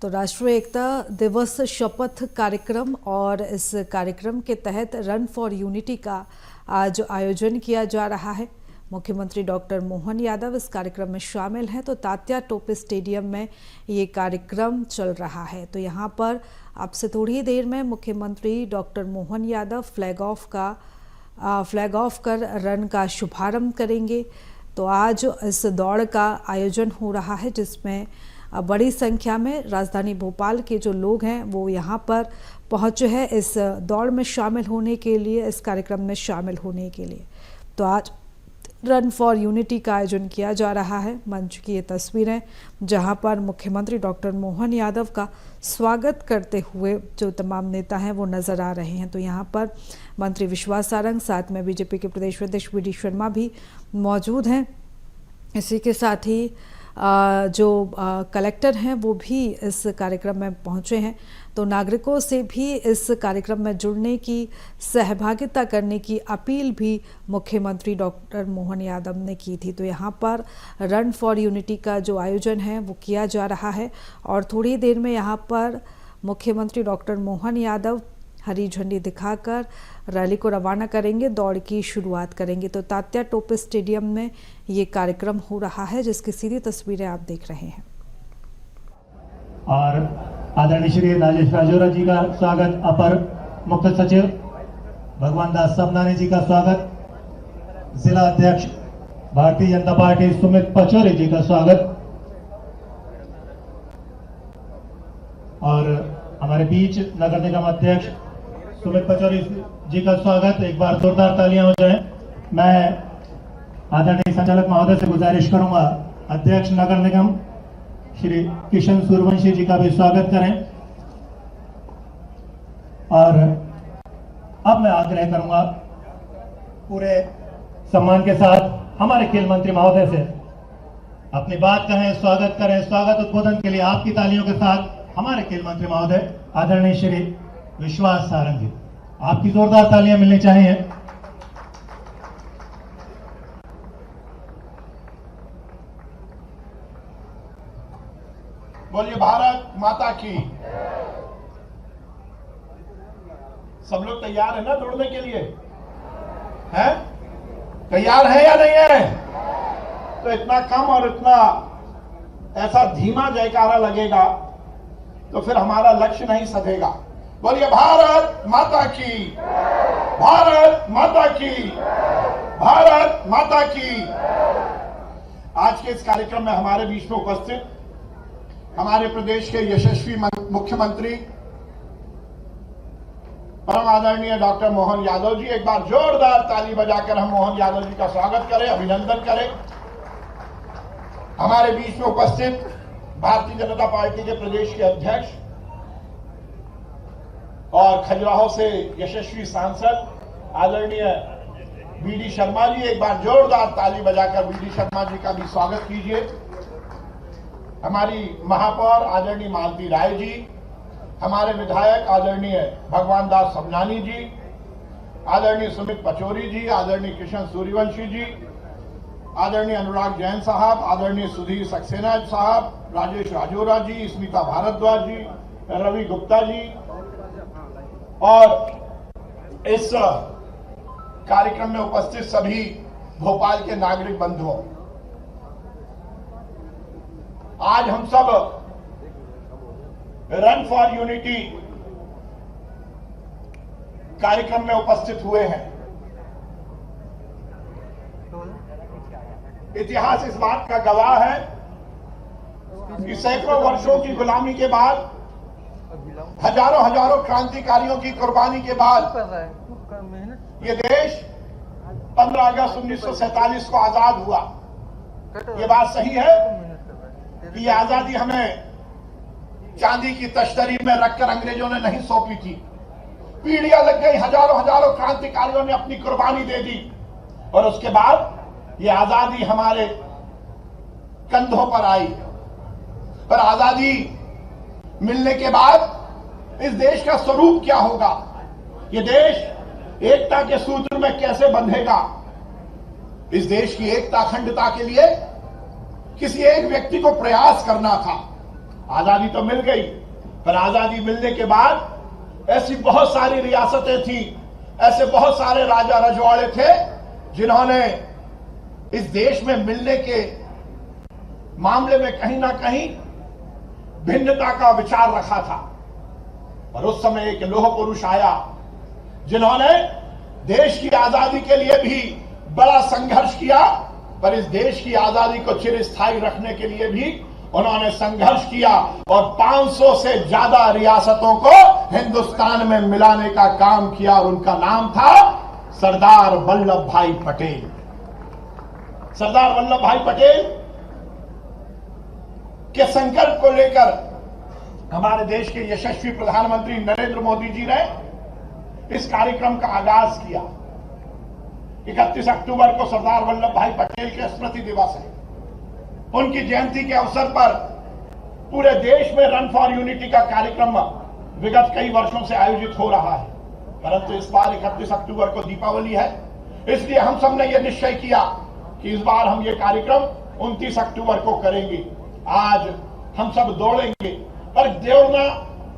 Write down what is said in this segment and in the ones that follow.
तो राष्ट्रीय एकता दिवस शपथ कार्यक्रम और इस कार्यक्रम के तहत रन फॉर यूनिटी का आज आयोजन किया जा रहा है। मुख्यमंत्री डॉक्टर मोहन यादव इस कार्यक्रम में शामिल हैं। तो तात्या टोपे स्टेडियम में ये कार्यक्रम चल रहा है। तो यहाँ पर अब से थोड़ी देर में मुख्यमंत्री doctor Mohan Yadav flag of कर रन का शुभारंभ करेंगे। तो आज इस दौड़ का आयोजन हो रहा है, जिसमें बड़ी संख्या में राजधानी भोपाल के जो लोग हैं वो यहाँ पर पहुँचे हैं इस दौड़ में शामिल होने के लिए, इस कार्यक्रम में शामिल होने के लिए। तो आज रन फॉर यूनिटी का आयोजन किया जा रहा है। मंच की ये तस्वीरें जहां पर मुख्यमंत्री डॉक्टर मोहन यादव का स्वागत करते हुए जो तमाम नेता हैं वो नजर आ रहे हैं। तो यहां पर मंत्री विश्वास सारंग, साथ में बीजेपी के प्रदेश अध्यक्ष वी.डी. शर्मा भी मौजूद हैं। इसी के साथ ही जो कलेक्टर हैं वो भी इस कार्यक्रम में पहुंचे हैं। तो नागरिकों से भी इस कार्यक्रम में जुड़ने की, सहभागिता करने की अपील भी मुख्यमंत्री डॉक्टर मोहन यादव ने की थी। तो यहाँ पर रन फॉर यूनिटी का जो आयोजन है वो किया जा रहा है और थोड़ी देर में यहाँ पर मुख्यमंत्री डॉक्टर मोहन यादव हरी झंडी दिखाकर रैली को रवाना करेंगे, दौड़ की शुरुआत करेंगे। तो तात्या टोपे स्टेडियम में ये कार्यक्रम हो रहा है, जिसकी सीधी तस्वीरें आप देख रहे हैं। और आदरणीय श्री राजेश राजौरा जी का स्वागत, अपर मुख्य सचिव भगवान दास सबनानी जी का स्वागत, जिला अध्यक्ष भारतीय जनता पार्टी सुमित पचौरी जी का स्वागत और हमारे बीच नगर निगम अध्यक्ष सुमित पचौरी जी का स्वागत। एक बार जोरदार तालियां हो जाएं। मैं आदरणीय संचालक महोदय से गुजारिश करूंगा अध्यक्ष नगर निगम श्री किशन सूर्यवंशी जी का भी स्वागत करें। और अब मैं आग्रह करूंगा पूरे सम्मान के साथ हमारे खेल मंत्री महोदय से अपनी बात कहें, स्वागत करें। स्वागत उद्बोधन के लिए आपकी तालियों के साथ हमारे खेल मंत्री महोदय आदरणीय श्री विश्वास सारंग जी, आपकी जोरदार तालियां मिलनी चाहिए। बोलिए भारत माता की। सब लोग तैयार है ना दौड़ने के लिए? हैं? तैयार है या नहीं है? तो इतना कम और इतना ऐसा धीमा जयकारा लगेगा तो फिर हमारा लक्ष्य नहीं सधेगा। बोलिए भारत माता की, भारत माता की, भारत माता की। आज के इस कार्यक्रम में हमारे बीच में उपस्थित हमारे प्रदेश के यशस्वी मुख्यमंत्री परम आदरणीय डॉक्टर मोहन यादव जी, एक बार जोरदार ताली बजाकर हम मोहन यादव जी का स्वागत करें, अभिनंदन करें। हमारे बीच में उपस्थित भारतीय जनता पार्टी के प्रदेश के अध्यक्ष और खजुराहो से यशस्वी सांसद आदरणीय वी.डी. शर्मा जी, एक बार जोरदार ताली बजाकर वी.डी. शर्मा जी का भी स्वागत कीजिए। हमारी महापौर आदरणीय मालती राय जी, हमारे विधायक आदरणीय भगवान दास सबनानी जी, आदरणीय सुमित पचौरी जी, आदरणीय किशन सूर्यवंशी जी, आदरणीय अनुराग जैन साहब, आदरणीय सुधीर सक्सेना साहब, राजेश राजौरा जी, स्मिता भारद्वाज जी, रवि गुप्ता जी और इस कार्यक्रम में उपस्थित सभी भोपाल के नागरिक बंधुओं, आज हम सब रन फॉर यूनिटी कार्यक्रम में उपस्थित हुए हैं। इतिहास इस बात का गवाह है कि सैकड़ों वर्षों की गुलामी के बाद, हजारों क्रांतिकारियों की कुर्बानी के बाद ये देश 15 अगस्त 1947 को आजाद हुआ। ये बात सही है कि ये आजादी हमें चांदी की तश्तरी में रखकर अंग्रेजों ने नहीं सौंपी थी। पीढ़ियां लग गई, हजारों क्रांतिकारियों ने अपनी कुर्बानी दे दी और उसके बाद ये आजादी हमारे कंधों पर आई। पर आजादी मिलने के बाद इस देश का स्वरूप क्या होगा, ये देश एकता के सूत्र में कैसे बंधेगा? इस देश की एकता अखंडता के लिए किसी एक व्यक्ति को प्रयास करना था आजादी तो मिल गई, पर आजादी मिलने के बाद ऐसी बहुत सारी रियासतें थी, ऐसे बहुत सारे राजा रजवाड़े थे जिन्होंने इस देश में मिलने के मामले में कहीं ना कहीं भिन्नता का विचार रखा था। और उस समय एक लौह पुरुष आया जिन्होंने देश की आजादी के लिए भी बड़ा संघर्ष किया, पर इस देश की आजादी को चिरस्थायी रखने के लिए भी उन्होंने संघर्ष किया और 500 से ज्यादा रियासतों को हिंदुस्तान में मिलाने का काम किया, और उनका नाम था सरदार वल्लभ भाई पटेल। सरदार वल्लभ भाई पटेल के संकल्प को लेकर हमारे देश के यशस्वी प्रधानमंत्री नरेंद्र मोदी जी ने इस कार्यक्रम का आगाज किया। 31 अक्टूबर को सरदार वल्लभ भाई पटेल के स्मृति दिवस है। उनकी जयंती के अवसर पर पूरे देश में रन फॉर यूनिटी का कार्यक्रम विगत कई वर्षों से आयोजित हो रहा है, परंतु इस बार 31 अक्टूबर को दीपावली है, इसलिए हम सब ने यह निश्चय किया कि इस बार हम ये कार्यक्रम 29 अक्टूबर को करेंगे। आज हम सब दौड़ेंगे, पर दौड़ना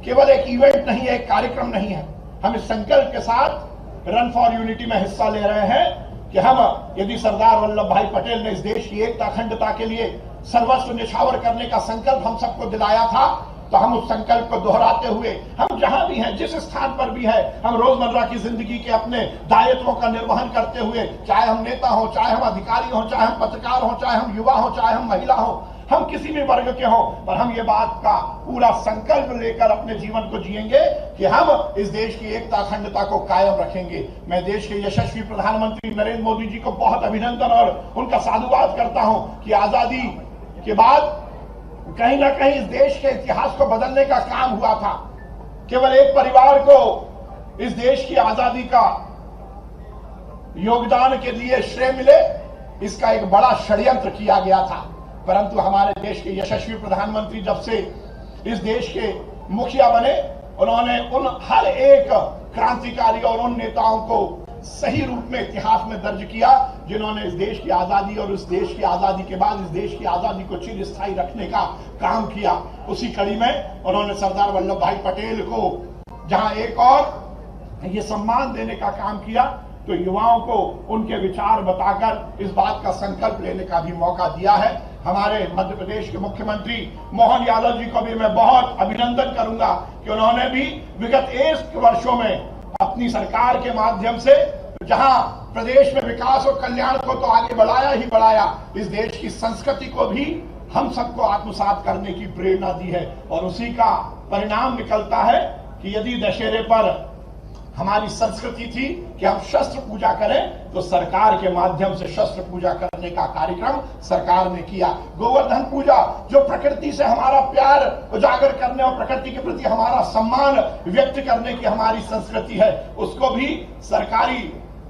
केवल एक इवेंट नहीं है, एक कार्यक्रम नहीं है। हम इस संकल्प के साथ रन फॉर यूनिटी में हिस्सा ले रहे हैं कि हम यदि सरदार वल्लभ भाई पटेल ने इस देश की एकता अखंडता के लिए सर्वस्व निछावर करने का संकल्प हम सबको दिलाया था, तो हम उस संकल्प को दोहराते हुए हम जहां भी हैं, जिस स्थान पर भी है, हम रोजमर्रा की जिंदगी के अपने दायित्वों का निर्वहन करते हुए, चाहे हम नेता हो, चाहे हम अधिकारी हो, चाहे हम पत्रकार हो, चाहे हम युवा हो, चाहे हम महिला हो, हम किसी भी वर्ग के हों, पर हम ये बात का पूरा संकल्प लेकर अपने जीवन को जिएंगे कि हम इस देश की एकता अखंडता को कायम रखेंगे। मैं देश के यशस्वी प्रधानमंत्री नरेंद्र मोदी जी को बहुत अभिनंदन और उनका साधुवाद करता हूं कि आजादी के बाद कहीं ना कहीं इस देश के इतिहास को बदलने का काम हुआ था। केवल एक परिवार को इस देश की आजादी का योगदान के लिए श्रेय मिले, इसका एक बड़ा षड्यंत्र किया गया था, परंतु हमारे देश के यशस्वी प्रधानमंत्री जब से इस देश के मुखिया बने, उन्होंने उन हर एक क्रांतिकारी और उन नेताओं को सही रूप में इतिहास में दर्ज किया जिन्होंने इस देश की आजादी और इस देश की आजादी के बाद इस देश की आजादी को चिरस्थायी रखने का काम किया। उसी कड़ी में उन्होंने सरदार वल्लभ भाई पटेल को जहां एक और ये सम्मान देने का काम किया, तो युवाओं को उनके विचार बताकर इस बात का संकल्प लेने का भी मौका दिया है। हमारे मध्य प्रदेश के मुख्यमंत्री मोहन यादव जी को भी मैं बहुत अभिनंदन करूंगा कि उन्होंने भी विगत 1 वर्षों में अपनी सरकार के माध्यम से जहां प्रदेश में विकास और कल्याण को तो आगे बढ़ाया ही बढ़ाया, इस देश की संस्कृति को भी हम सबको आत्मसात करने की प्रेरणा दी है। और उसी का परिणाम निकलता है कि यदि दशहरे पर हमारी संस्कृति थी कि हम शस्त्र पूजा करें, तो सरकार के माध्यम से शस्त्र पूजा करने का कार्यक्रम सरकार ने किया। गोवर्धन पूजा, जो प्रकृति से हमारा प्यार उजागर करने और प्रकृति के प्रति हमारा सम्मान व्यक्त करने की हमारी संस्कृति है, उसको भी सरकारी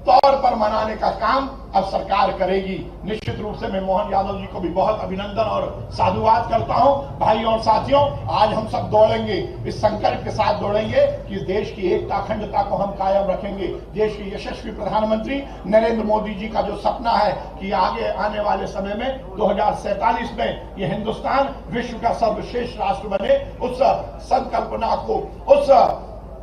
तौर पर मनाने का काम अब सरकार करेगी। निश्चित रूप से मैं मोहन यादव जी को भी बहुत अभिनंदन और साधुवाद करता हूं। भाइयों और साथियों, आज हम सब दौड़ेंगे, इस संकल्प के साथ दौड़ेंगे कि देश की एकता अखंडता को हम कायम रखेंगे। देश के यशस्वी प्रधानमंत्री नरेंद्र मोदी जी का जो सपना है कि आगे आने वाले समय में 2047 में ये हिंदुस्तान विश्व का सर्वश्रेष्ठ राष्ट्र बने, उस संकल्पना को,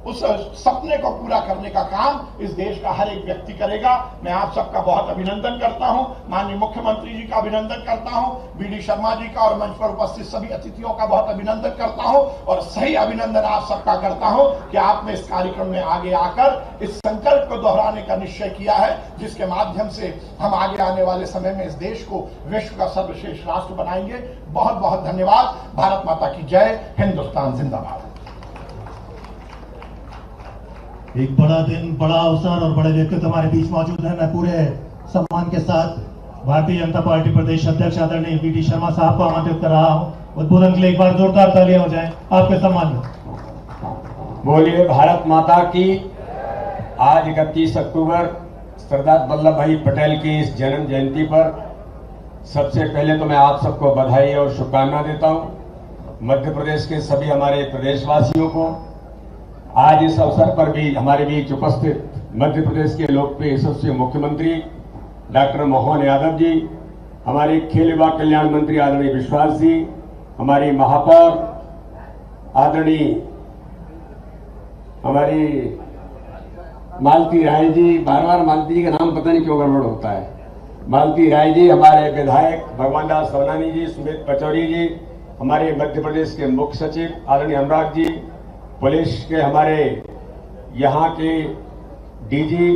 उस सपने को पूरा करने का काम इस देश का हर एक व्यक्ति करेगा। मैं आप सबका बहुत अभिनंदन करता हूं, माननीय मुख्यमंत्री जी का अभिनंदन करता हूं, बीडी शर्मा जी का और मंच पर उपस्थित सभी अतिथियों का बहुत अभिनंदन करता हूं, और सही अभिनंदन आप सबका करता हूं कि आपने इस कार्यक्रम में आगे आकर इस संकल्प को दोहराने का निश्चय किया है, जिसके माध्यम से हम आगे आने वाले समय में इस देश को विश्व का सर्वश्रेष्ठ राष्ट्र बनाएंगे। बहुत बहुत धन्यवाद। भारत माता की जय। हिंदुस्तान जिंदाबाद। एक बड़ा दिन, बड़ा अवसर और बड़े व्यक्तित्व हमारे बीच मौजूद है। मैं पूरे सम्मान के साथ भारतीय जनता पार्टी प्रदेश अध्यक्ष आदरणीय बीडी शर्मा साहब को आमंत्रित कर रहा हूं। उद्बोधन के लिए एक बार जोरदार तालियां हो जाएं आपके सम्मान में। बोलिए भारत माता की। आज 31 अक्टूबर सरदार वल्लभ भाई पटेल की इस जन्म जयंती पर सबसे पहले तो मैं आप सबको बधाई और शुभकामना देता हूं। मध्य प्रदेश के सभी हमारे प्रदेशवासियों को आज इस अवसर पर भी हमारे बीच उपस्थित मध्य प्रदेश के लोकप्रिय यशस्वी मुख्यमंत्री डॉक्टर मोहन यादव जी, हमारे खेल युवा कल्याण मंत्री आदरणीय विश्वास जी, हमारी महापौर आदरणीय हमारी मालती राय जी, बार बार मालती जी का नाम पता नहीं क्यों गड़बड़ होता है, मालती राय जी, हमारे विधायक भगवान दास सोनानी जी, सुमित पचौरी जी, हमारे मध्य प्रदेश के मुख्य सचिव आदरणीय अनुराग जी, पुलिस के हमारे यहाँ के डीजी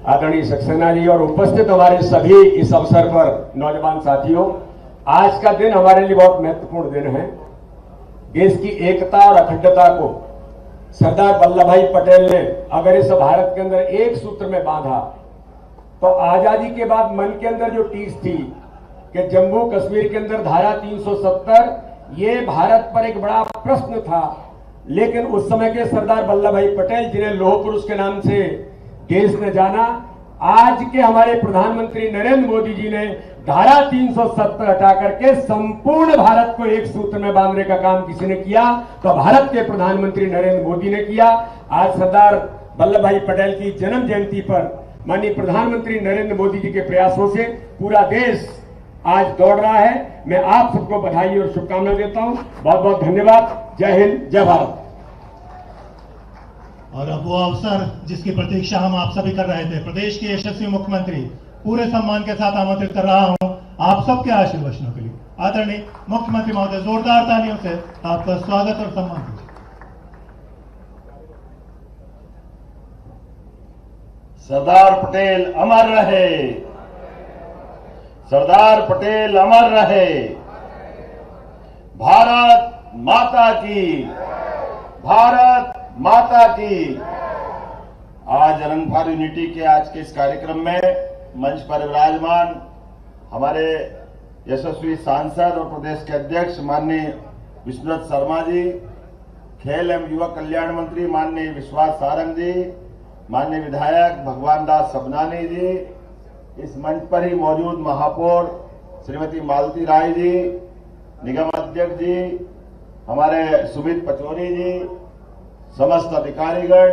आदरणीय सक्सेना जी और उपस्थित हमारे सभी इस अवसर पर नौजवान साथियों, आज का दिन हमारे लिए बहुत महत्वपूर्ण दिन है। देश की एकता और अखंडता को सरदार वल्लभ भाई पटेल ने अगर इस भारत के अंदर एक सूत्र में बांधा तो आजादी के बाद मन के अंदर जो टीस थी कि जम्मू कश्मीर के अंदर धारा 370 ये भारत पर एक बड़ा प्रश्न था, लेकिन उस समय के सरदार वल्लभ भाई पटेल जिन्हें लौह पुरुष के नाम से देश ने जाना, आज के हमारे प्रधानमंत्री नरेंद्र मोदी जी ने धारा 370 हटा करके संपूर्ण भारत को एक सूत्र में बांधने का काम किसी ने किया तो भारत के प्रधानमंत्री नरेंद्र मोदी ने किया। आज सरदार वल्लभ भाई पटेल की जन्म जयंती पर माननीय प्रधानमंत्री नरेंद्र मोदी जी के प्रयासों से पूरा देश आज दौड़ रहा है। मैं आप सबको बधाई और शुभकामनाएं देता हूं। बहुत बहुत धन्यवाद। जय हिंद, जय भारत। और अब वो अवसर जिसकी प्रतीक्षा हम आप सभी कर रहे थे, प्रदेश के यशस्वी मुख्यमंत्री पूरे सम्मान के साथ आमंत्रित कर रहा हूं आप सबके आशीर्वचनों के लिए। आदरणीय मुख्यमंत्री महोदय, जोरदार तालियों से आपका स्वागत और सम्मान कीजिए। सरदार पटेल अमर रहे, सरदार पटेल अमर रहे। भारत माता की, भारत माता की। आज रन फॉर यूनिटी के आज के इस कार्यक्रम में मंच पर विराजमान हमारे यशस्वी सांसद और प्रदेश के अध्यक्ष माननीय विश्वनाथ शर्मा जी, खेल एवं युवा कल्याण मंत्री माननीय विश्वास सारंग जी, माननीय विधायक भगवान दास सबनानी जी, इस मंच पर ही मौजूद महापौर श्रीमती मालती राय जी, निगम अध्यक्ष जी, हमारे सुमित पचौरी जी, समस्त अधिकारीगण,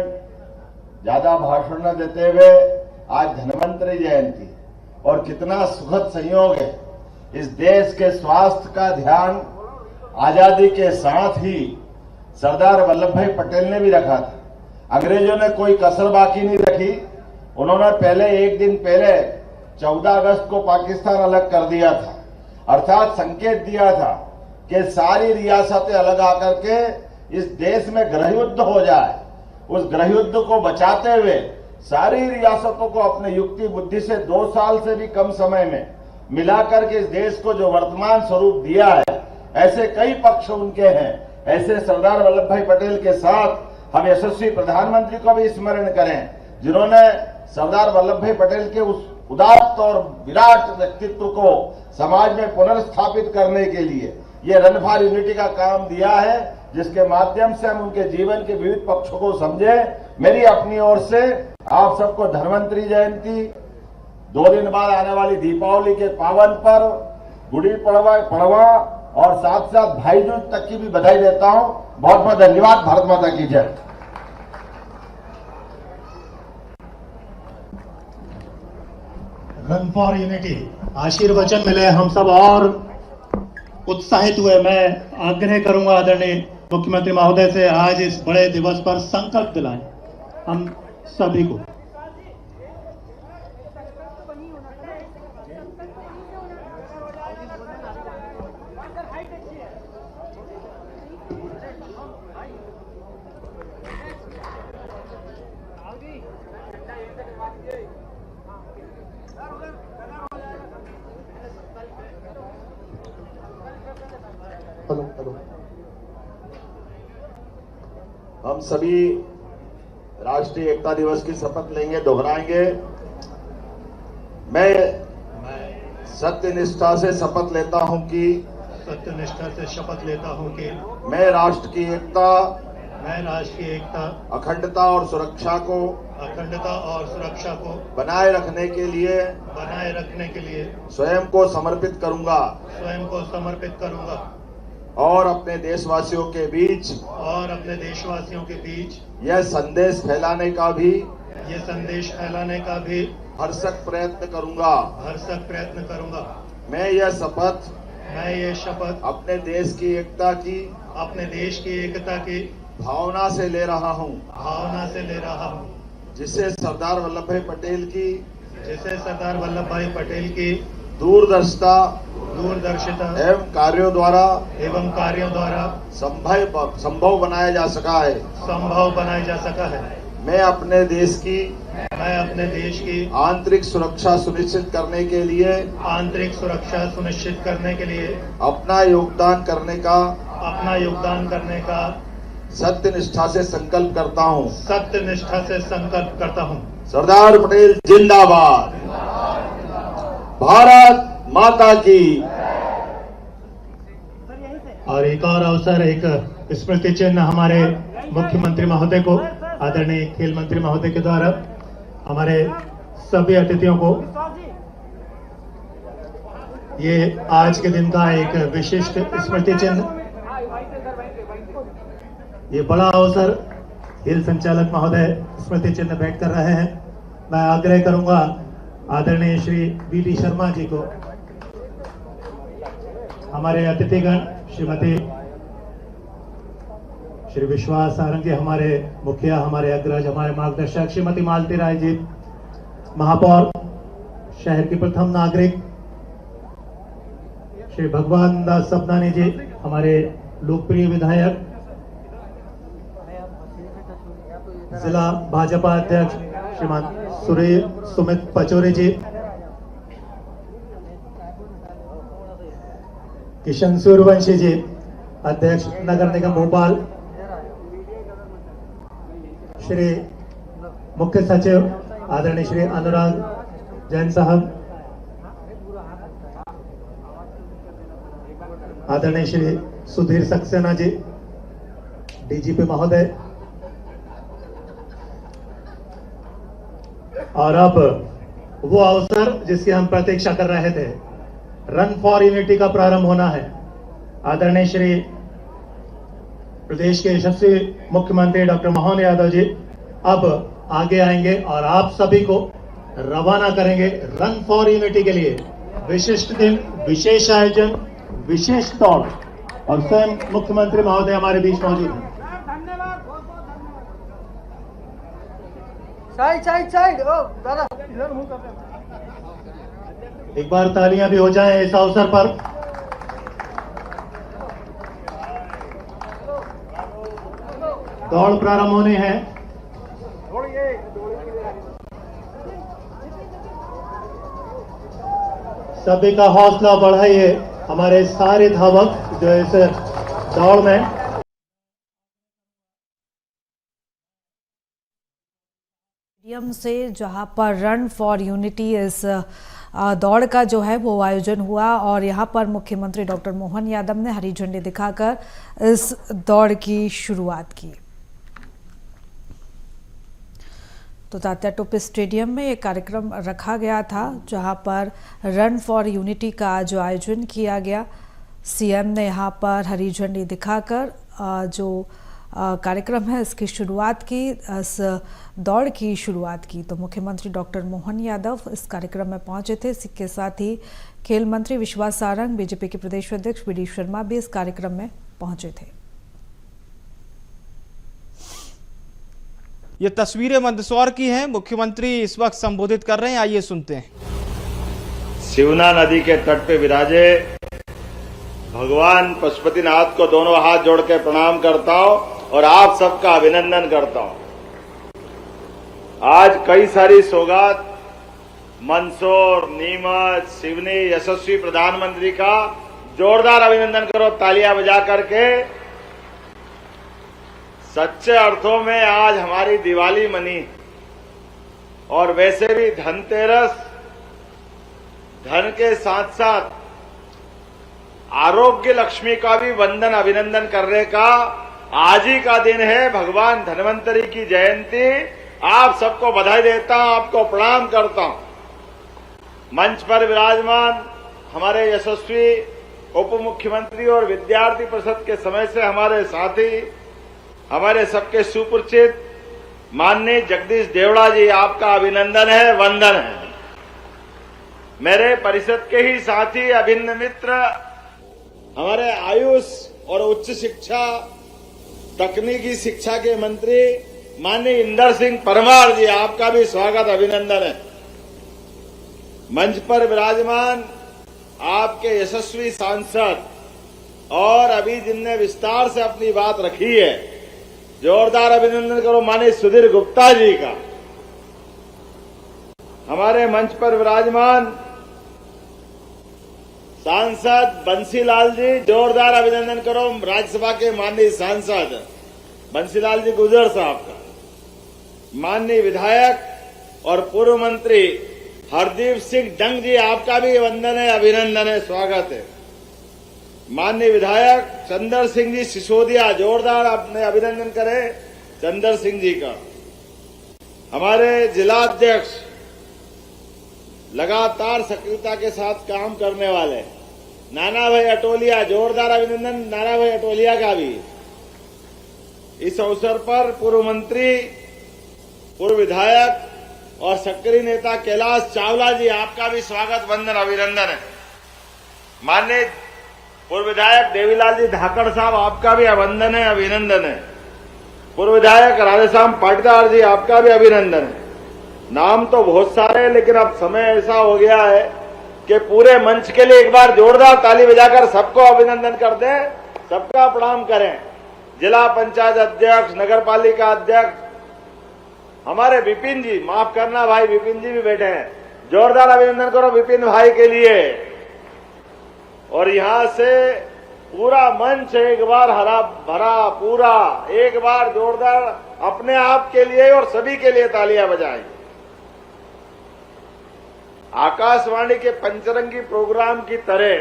ज्यादा भाषण न देते हुए आज धन्वंतरि जयंती और कितना सुखद संयोग है। इस देश के स्वास्थ्य का ध्यान आजादी के साथ ही सरदार वल्लभ भाई पटेल ने भी रखा था। अंग्रेजों ने कोई कसर बाकी नहीं रखी। उन्होंने पहले एक दिन पहले 14 अगस्त को पाकिस्तान अलग कर दिया था, अर्थात संकेत दिया था कि सारी रियासतें अलग आकर के इस देश में गृह युद्ध हो जाए। उस गृह युद्ध को बचाते हुए सारी रियासतों को अपने युक्ति बुद्धि से 2 साल से भी कम समय में मिलाकर के इस देश को जो वर्तमान स्वरूप दिया है, ऐसे कई पक्ष उनके हैं। ऐसे सरदार वल्लभ भाई पटेल के साथ हम यशस्वी प्रधानमंत्री को भी स्मरण करें, जिन्होंने सरदार वल्लभ भाई पटेल के उस उदात्त और विराट व्यक्तित्व को समाज में पुनर्स्थापित करने के लिए ये रन फॉर यूनिटी का काम दिया है, जिसके माध्यम से हम उनके जीवन के विविध पक्षों को समझे। मेरी अपनी ओर से आप सबको धन्वंतरि जयंती, 2 दिन बाद आने वाली दीपावली के पावन पर्व, गुड़ी पड़वा और साथ साथ भाई दूज तक की भी बधाई देता हूं। बहुत बहुत धन्यवाद। भारत माता की जय। रन फॉर यूनिटी आशीर्वचन मिले, हम सब और उत्साहित हुए। मैं आग्रह करूंगा आदरणीय मुख्यमंत्री महोदय से आज इस बड़े दिवस पर संकल्प दिलाएं हम सभी को। हम सभी राष्ट्रीय एकता दिवस की शपथ लेंगे, दोहराएंगे। मैं सत्यनिष्ठा से शपथ लेता हूं कि मैं राष्ट्र की एकता अखंडता और सुरक्षा को बनाए रखने के लिए स्वयं को समर्पित करूंगा और अपने देशवासियों के बीच यह संदेश फैलाने का भी भरसक प्रयत्न करूंगा। मैं ये शपथ अपने देश की एकता की अपने देश की एकता की भावना से ले रहा हूं, जिसे सरदार वल्लभ भाई पटेल की दूरदर्शिता एवं कार्यों द्वारा संभव बनाया जा सका है। मैं अपने देश की आंतरिक सुरक्षा सुनिश्चित करने के लिए अपना योगदान करने का सत्यनिष्ठा से संकल्प करता हूं। सरदार पटेल जिंदाबाद। भारत माता की। और एक और अवसर, एक स्मृति चिन्ह हमारे मुख्यमंत्री महोदय को, आदरणीय खेल मंत्री महोदय के द्वारा हमारे सभी अतिथियों को ये आज के दिन का एक विशिष्ट स्मृति चिन्ह, ये बड़ा अवसर खेल संचालक महोदय स्मृति चिन्ह भेंट कर रहे हैं। मैं आग्रह करूंगा आदरणीय श्री बीडी शर्मा जी को, हमारे अतिथिगण श्रीमती श्री विश्वास सारंग जी, हमारे मुखिया, हमारे अग्रज, हमारे मार्गदर्शक श्रीमती मालती राय जी, महापौर शहर की प्रथम नागरिक श्री भगवान दास सपनानी जी, हमारे लोकप्रिय विधायक, जिला भाजपा अध्यक्ष श्रीमान सुमित पचौरी जी, किशन सूर्यवंशी जी, अध्यक्ष नगर निगम भोपाल, श्री मुख्य सचिव आदरणीय श्री अनुराग जैन साहब, आदरणीय श्री सुधीर सक्सेना जी, डीजीपी महोदय, और अब वो अवसर जिसकी हम प्रतीक्षा कर रहे थे, रन फॉर यूनिटी का प्रारंभ होना है। आदरणीय श्री प्रदेश के यशस्वी मुख्यमंत्री डॉक्टर मोहन यादव जी अब आगे आएंगे और आप सभी को रवाना करेंगे रन फॉर यूनिटी के लिए। विशिष्ट दिन, विशेष आयोजन, विशेष दौड़, और स्वयं मुख्यमंत्री महोदय हमारे बीच मौजूद हैं। साइड ओ दादा, एक बार तालियां भी हो जाएं इस अवसर पर। दौड़ प्रारंभ होनी है। सभी का हौसला बढ़ाइए, हमारे सारे धावक जो इस दौड़ में से जहां पर रन फॉर यूनिटी इस दौड़ का जो है वो आयोजन हुआ और यहां पर मुख्यमंत्री डॉक्टर मोहन यादव ने हरी झंडी दिखाकर इस दौड़ की शुरुआत की। तो तात्या टोपे स्टेडियम में एक कार्यक्रम रखा गया था जहां पर रन फॉर यूनिटी का जो आयोजन किया गया। सीएम ने यहां पर हरी झंडी दिखाकर जो कार्यक्रम है इसकी शुरुआत की, इस दौड़ की शुरुआत की। तो मुख्यमंत्री डॉक्टर मोहन यादव इस कार्यक्रम में पहुंचे थे। इसके साथ ही खेल मंत्री विश्वास सारंग, बीजेपी के प्रदेश अध्यक्ष बीडी शर्मा भी इस कार्यक्रम में पहुंचे थे। ये तस्वीरें मंदसौर की हैं। मुख्यमंत्री इस वक्त संबोधित कर रहे हैं, आइए सुनते हैं। शिवना नदी के तट पे विराजे भगवान पशुपतिनाथ को दोनों हाथ जोड़ के प्रणाम करता हूं और आप सबका अभिनंदन करता हूं। आज कई सारी सौगात मंदसौर, नीमच, सिवनी, यशस्वी प्रधानमंत्री का जोरदार अभिनंदन करो तालियां बजा करके। सच्चे अर्थों में आज हमारी दिवाली मनी और वैसे भी धनतेरस, धन के साथ साथ आरोग्य लक्ष्मी का भी वंदन अभिनंदन करने का आज ही का दिन है। भगवान धन्वंतरी की जयंती। आप सबको बधाई देता हूं, आपको प्रणाम करता हूं। मंच पर विराजमान हमारे यशस्वी उप मुख्यमंत्री और विद्यार्थी परिषद के समय से हमारे साथी, हमारे सबके सुपरिचित माननीय जगदीश देवड़ा जी, आपका अभिनंदन है, वंदन है। मेरे परिषद के ही साथी, अभिन्न मित्र हमारे आयुष और उच्च शिक्षा तकनीकी शिक्षा के मंत्री माननीय इंदर सिंह परमार जी, आपका भी स्वागत अभिनंदन है। मंच पर विराजमान आपके यशस्वी सांसद और अभी जिनने विस्तार से अपनी बात रखी है, जोरदार अभिनंदन करो माननीय सुधीर गुप्ता जी का। हमारे मंच पर विराजमान सांसद बंसीलाल जी, जोरदार अभिनंदन करो राज्यसभा के माननीय सांसद बंसीलाल जी गुर्जर साहब का। माननीय विधायक और पूर्व मंत्री हरदीप सिंह डंग जी, आपका भी वंदन है, अभिनंदन है, स्वागत है। माननीय विधायक चंदर सिंह जी सिसोदिया, जोरदार अपने अभिनंदन करें चंदर सिंह जी का। हमारे जिला अध्यक्ष लगातार सक्रियता के साथ काम करने वाले नाना भाई अटोलिया, जोरदार अभिनंदन नाना भाई अटोलिया का भी। इस अवसर पर पूर्व मंत्री, पूर्व विधायक और सक्रिय नेता कैलाश चावला जी, आपका भी स्वागत, वंदन, अभिनंदन है। माननीय पूर्व विधायक देवीलाल जी धाकड़ साहब, आपका भी वंदन है, अभिनंदन है। पूर्व विधायक राधेश्याम पाटीदार जी, आपका भी अभिनंदन है। नाम तो बहुत सारे हैं, लेकिन अब समय ऐसा हो गया है कि पूरे मंच के लिए एक बार जोरदार ताली बजाकर सबको अभिनंदन कर दें, सबका प्रणाम करें। जिला पंचायत अध्यक्ष, नगर पालिका अध्यक्ष हमारे विपिन जी, माफ करना भाई, विपिन जी भी बैठे हैं, जोरदार अभिनंदन करो विपिन भाई के लिए। और यहां से पूरा मंच एक बार हरा भरा, पूरा एक बार जोरदार अपने आप के लिए और सभी के लिए तालियां बजाएं। आकाशवाणी के पंचरंगी प्रोग्राम की तरह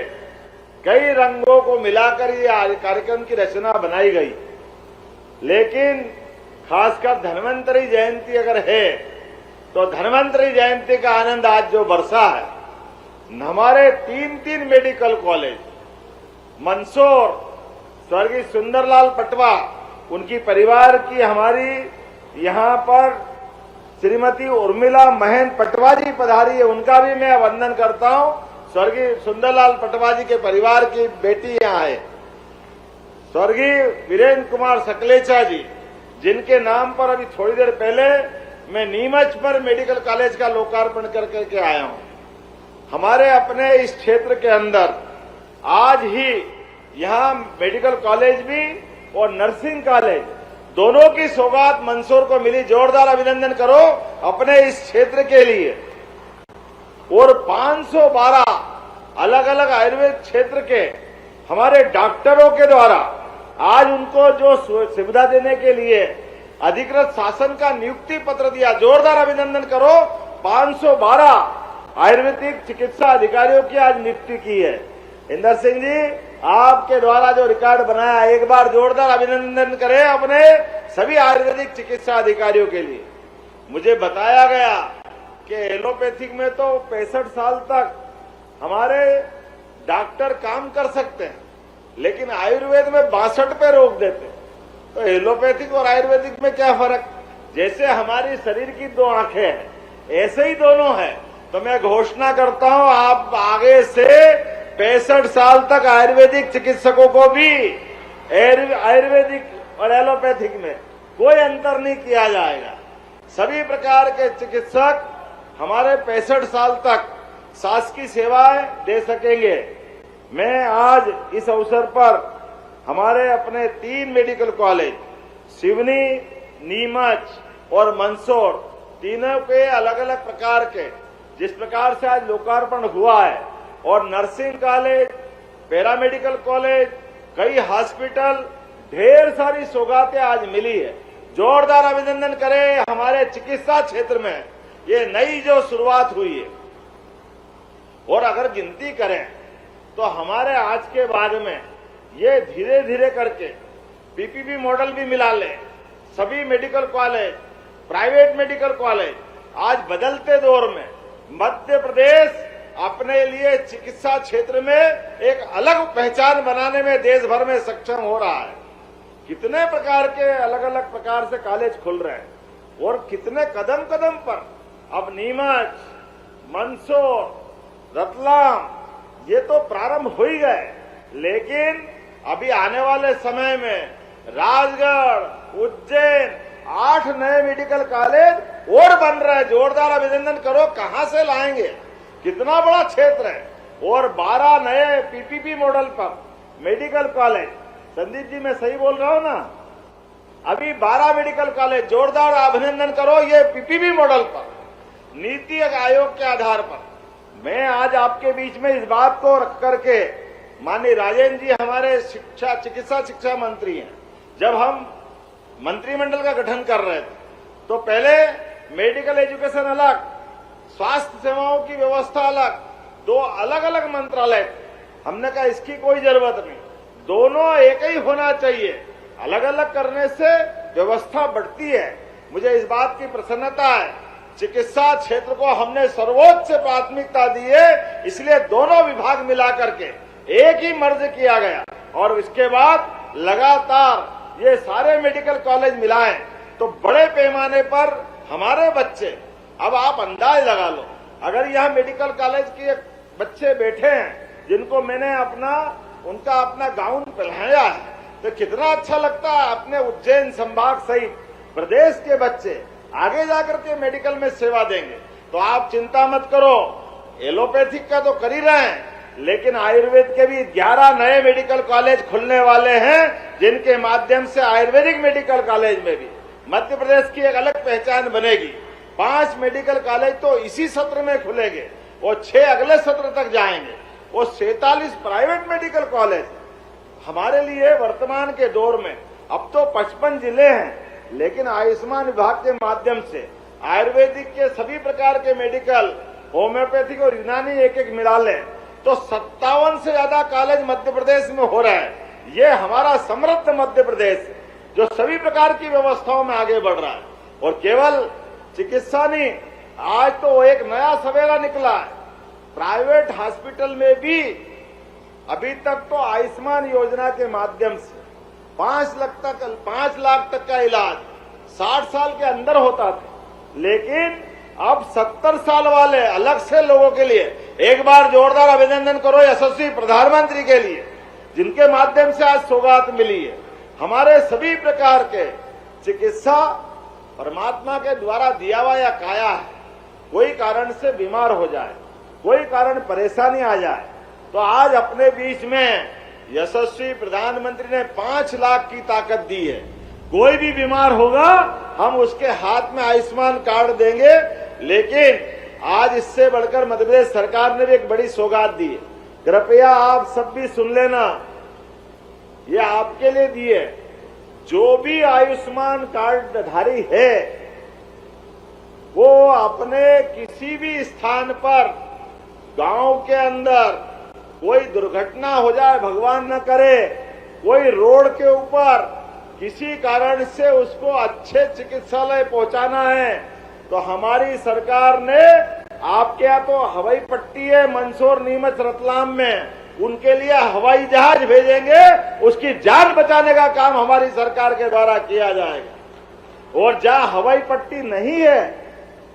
कई रंगों को मिलाकर ये कार्यक्रम की रचना बनाई गई, लेकिन खासकर धन्वंतरी जयंती अगर है तो धन्वंतरी जयंती का आनंद आज जो बरसा है, हमारे तीन मेडिकल कॉलेज मंदसौर, स्वर्गीय सुंदरलाल पटवा, उनकी परिवार की हमारी यहां पर श्रीमती उर्मिला महन पटवा जी पधारी है, उनका भी मैं वंदन करता हूं। स्वर्गीय सुंदरलाल पटवा जी के परिवार की बेटी यहां है। स्वर्गीय वीरेंद्र कुमार सकलेचा जी, जिनके नाम पर अभी थोड़ी देर पहले मैं नीमच पर मेडिकल कॉलेज का लोकार्पण करके आया हूं। हमारे अपने इस क्षेत्र के अंदर आज ही यहां मेडिकल कॉलेज भी और नर्सिंग कॉलेज दोनों की सौगात मंदसौर को मिली, जोरदार अभिनंदन करो अपने इस क्षेत्र के लिए। और 512 अलग अलग आयुर्वेद क्षेत्र के हमारे डॉक्टरों के द्वारा आज उनको जो सुविधा देने के लिए अधिकृत शासन का नियुक्ति पत्र दिया, जोरदार अभिनंदन करो। 512 आयुर्वेदिक चिकित्सा अधिकारियों की आज नियुक्ति की है। इंदर सिंह जी, आपके द्वारा जो रिकॉर्ड बनाया, एक बार जोरदार अभिनंदन करें अपने सभी आयुर्वेदिक चिकित्सा अधिकारियों के लिए। मुझे बताया गया कि एलोपैथिक में तो 65 साल तक हमारे डॉक्टर काम कर सकते हैं, लेकिन आयुर्वेद में 62 पे रोक देते। तो एलोपैथिक और आयुर्वेदिक में क्या फर्क? जैसे हमारी शरीर की 2 आंखें हैं, ऐसे ही दोनों है। तो मैं घोषणा करता हूं, आप आगे से 65 साल तक आयुर्वेदिक चिकित्सकों को भी आयुर्वेदिक और एलोपैथिक में कोई अंतर नहीं किया जाएगा। सभी प्रकार के चिकित्सक हमारे 65 साल तक शासकीय सेवाएं दे सकेंगे। मैं आज इस अवसर पर हमारे अपने 3 मेडिकल कॉलेज सिवनी, नीमच और मंदसौर, तीनों के अलग अलग प्रकार के जिस प्रकार से आज लोकार्पण हुआ है, और नर्सिंग कॉलेज, पैरामेडिकल कॉलेज, कई हॉस्पिटल, ढेर सारी सौगातें आज मिली है। जोरदार अभिनंदन करें हमारे चिकित्सा क्षेत्र में ये नई जो शुरुआत हुई है। और अगर गिनती करें तो हमारे आज के बाद में ये धीरे धीरे करके पीपीपी मॉडल भी मिला ले। सभी medical college, private medical college आज बदलते दौर में मध्य प्रदेश अपने लिए चिकित्सा क्षेत्र में एक अलग पहचान बनाने में देश भर में सक्षम हो रहा है। कितने प्रकार के अलग अलग प्रकार से कॉलेज खुल रहे हैं और कितने कदम कदम पर अब नीमच, मंदसौर, रतलाम ये तो प्रारंभ हो ही गए। लेकिन अभी आने वाले समय में राजगढ़, उज्जैन 8 नए मेडिकल कॉलेज और बन रहे हैं। जोरदार अभिनंदन करो, कहां से लाएंगे, कितना बड़ा क्षेत्र है। और 12 नए पीपीपी मॉडल पर मेडिकल कॉलेज। संदीप जी मैं सही बोल रहा हूं ना? अभी 12 मेडिकल कॉलेज, जोरदार अभिनंदन करो, ये पीपीपी मॉडल पर, नीति आयोग के आधार पर। मैं आज आपके बीच में इस बात को रख करके, माननीय राजेंद्र जी हमारे चिकित्सा शिक्षा मंत्री हैं, जब हम मंत्रिमंडल का गठन कर रहे थे तो पहले मेडिकल एजुकेशन अलग, स्वास्थ्य सेवाओं की व्यवस्था अलग, 2 अलग अलग मंत्रालय थे। हमने कहा इसकी कोई जरूरत नहीं, दोनों एक ही होना चाहिए। अलग अलग करने से व्यवस्था बढ़ती है। मुझे इस बात की प्रसन्नता है, चिकित्सा क्षेत्र को हमने सर्वोच्च प्राथमिकता दी है, इसलिए दोनों विभाग मिला करके एक ही मर्ज किया गया। और इसके बाद लगातार ये सारे मेडिकल कॉलेज मिलाएं तो बड़े पैमाने पर हमारे बच्चे, अब आप अंदाज लगा लो, अगर यहाँ मेडिकल कॉलेज के बच्चे बैठे हैं जिनको मैंने उनका अपना गाउन पहनाया है, तो कितना अच्छा लगता है। अपने उज्जैन संभाग सहित प्रदेश के बच्चे आगे जाकर के मेडिकल में सेवा देंगे। तो आप चिंता मत करो, एलोपैथिक का तो कर ही रहे हैं, लेकिन आयुर्वेद के भी 11 नए मेडिकल कॉलेज खुलने वाले हैं, जिनके माध्यम से आयुर्वेदिक मेडिकल कॉलेज में भी मध्य प्रदेश की एक अलग पहचान बनेगी। 5 मेडिकल कॉलेज तो इसी सत्र में खुलेंगे और 6 अगले सत्र तक जाएंगे और 47 प्राइवेट मेडिकल कॉलेज। हमारे लिए वर्तमान के दौर में अब तो 55 जिले हैं, लेकिन आयुष्मान विभाग के माध्यम से आयुर्वेदिक के सभी प्रकार के मेडिकल, होम्योपैथिक और यूनानी एक मिला लें तो 57 से ज्यादा कॉलेज मध्य प्रदेश में हो रहा है। ये हमारा समृद्ध मध्य प्रदेश है, जो सभी प्रकार की व्यवस्थाओं में आगे बढ़ रहा है। और केवल चिकित्सा नहीं, आज तो एक नया सवेरा निकला है, प्राइवेट हॉस्पिटल में भी अभी तक तो आयुष्मान योजना के माध्यम से 5 लाख तक का इलाज 60 साल के अंदर होता था, लेकिन अब 70 साल वाले अलग से लोगों के लिए एक बार जोरदार अभिनंदन करो यशस्वी प्रधानमंत्री के लिए, जिनके माध्यम से आज सौगात मिली है। हमारे सभी प्रकार के चिकित्सा परमात्मा के द्वारा दिया हुआ या काया है। कोई कारण से बीमार हो जाए, कोई कारण परेशानी आ जाए, तो आज अपने बीच में यशस्वी प्रधानमंत्री ने 5 लाख की ताकत दी है। कोई भी बीमार होगा हम उसके हाथ में आयुष्मान कार्ड देंगे। लेकिन आज इससे बढ़कर मध्य प्रदेश सरकार ने भी एक बड़ी सौगात दी है, कृपया आप सब भी सुन लेना, ये आपके लिए दी है। जो भी आयुष्मान कार्ड धारी है वो अपने किसी भी स्थान पर गांव के अंदर कोई दुर्घटना हो जाए, भगवान न करे, कोई रोड के ऊपर किसी कारण से उसको अच्छे चिकित्सालय पहुंचाना है, तो हमारी सरकार ने, आपके यहाँ तो हवाई पट्टी है मंदसौर, नीमच, रतलाम में, उनके लिए हवाई जहाज भेजेंगे, उसकी जान बचाने का काम हमारी सरकार के द्वारा किया जाएगा। और जहां हवाई पट्टी नहीं है,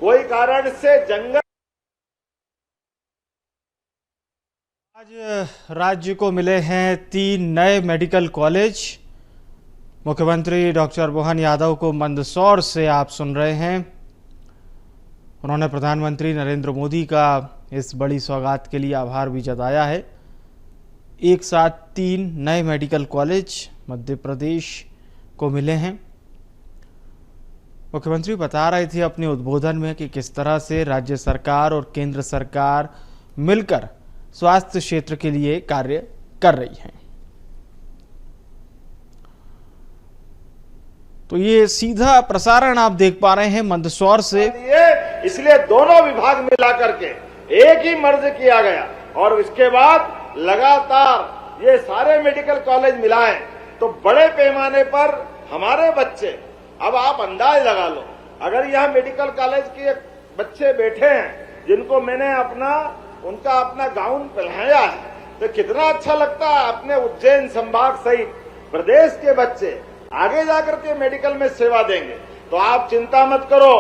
कोई कारण से जंगल, आज राज्य को मिले हैं 3 नए मेडिकल कॉलेज। मुख्यमंत्री डॉक्टर मोहन यादव को मंदसौर से आप सुन रहे हैं। उन्होंने प्रधानमंत्री नरेंद्र मोदी का इस बड़ी सौगात के लिए आभार भी जताया है। एक साथ 3 नए मेडिकल कॉलेज मध्य प्रदेश को मिले हैं। मुख्यमंत्री बता रहे थे अपने उद्बोधन में कि किस तरह से राज्य सरकार और केंद्र सरकार मिलकर स्वास्थ्य क्षेत्र के लिए कार्य कर रही है। तो ये सीधा प्रसारण आप देख पा रहे हैं मंदसौर से। इसलिए दोनों विभाग मिला करके एक ही मर्ज किया गया और इसके बाद लगातार ये सारे मेडिकल कॉलेज मिलाएं तो बड़े पैमाने पर हमारे बच्चे, अब आप अंदाज लगा लो, अगर यहाँ मेडिकल कॉलेज के बच्चे बैठे हैं जिनको मैंने उनका अपना गाउन पहनाया है, तो कितना अच्छा लगता है। अपने उज्जैन संभाग सहित प्रदेश के बच्चे आगे जाकर के मेडिकल में सेवा देंगे। तो आप चिंता मत करो,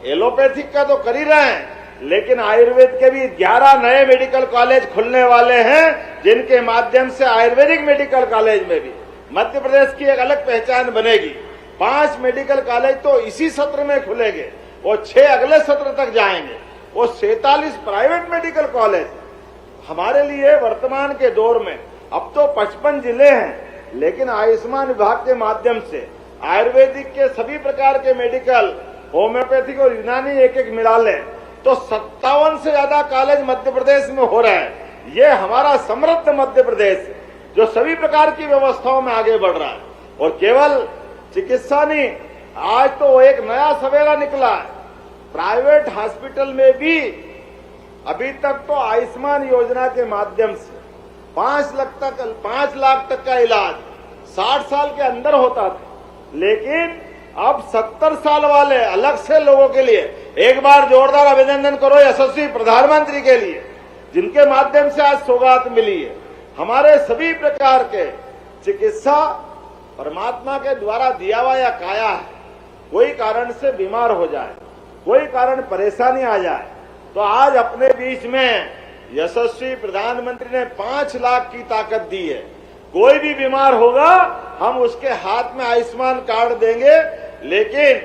एलोपैथिक का तो कर ही रहे हैं, लेकिन आयुर्वेद के भी 11 नए मेडिकल कॉलेज खुलने वाले हैं, जिनके माध्यम से आयुर्वेदिक मेडिकल कॉलेज में भी मध्य प्रदेश की एक अलग पहचान बनेगी। 5 मेडिकल कॉलेज तो इसी सत्र में खुलेंगे और 6 अगले सत्र तक जाएंगे। वो 47 प्राइवेट मेडिकल कॉलेज हमारे लिए वर्तमान के दौर में, अब तो 55 जिले हैं, लेकिन आयुष्मान विभाग के माध्यम से आयुर्वेदिक के सभी प्रकार के मेडिकल, होम्योपैथिक और यूनानी एक एक मिला लें तो 57 से ज्यादा कॉलेज मध्य प्रदेश में हो रहा है। ये हमारा समृद्ध मध्य प्रदेश है जो सभी प्रकार की व्यवस्थाओं में आगे बढ़ रहा है। और केवल चिकित्सा नहीं, आज तो एक नया सवेरा निकला है। प्राइवेट हॉस्पिटल में भी अभी तक तो आयुष्मान योजना के माध्यम से 5 लाख तक का इलाज 60 साल के अंदर होता था, लेकिन अब 70 साल वाले अलग से लोगों के लिए एक बार जोरदार अभिनंदन करो यशस्वी प्रधानमंत्री के लिए, जिनके माध्यम से आज सौगात मिली है। हमारे सभी प्रकार के चिकित्सा परमात्मा के द्वारा दिया हुआ या काया है। कोई कारण से बीमार हो जाए, कोई कारण परेशानी आ जाए, तो आज अपने बीच में यशस्वी प्रधानमंत्री ने 5 लाख की ताकत दी है। कोई भी बीमार होगा हम उसके हाथ में आयुष्मान कार्ड देंगे। लेकिन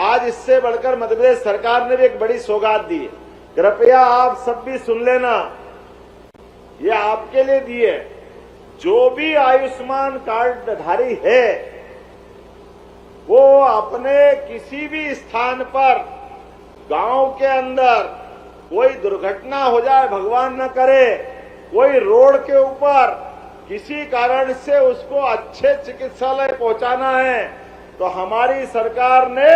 आज इससे बढ़कर मध्य प्रदेश सरकार ने भी एक बड़ी सौगात दी है। कृपया आप सब भी सुन लेना, ये आपके लिए दी है। जो भी आयुष्मान कार्डधारी है वो अपने किसी भी स्थान पर गांव के अंदर कोई दुर्घटना हो जाए, भगवान न करे, कोई रोड के ऊपर किसी कारण से उसको अच्छे चिकित्सालय पहुंचाना है, तो हमारी सरकार ने,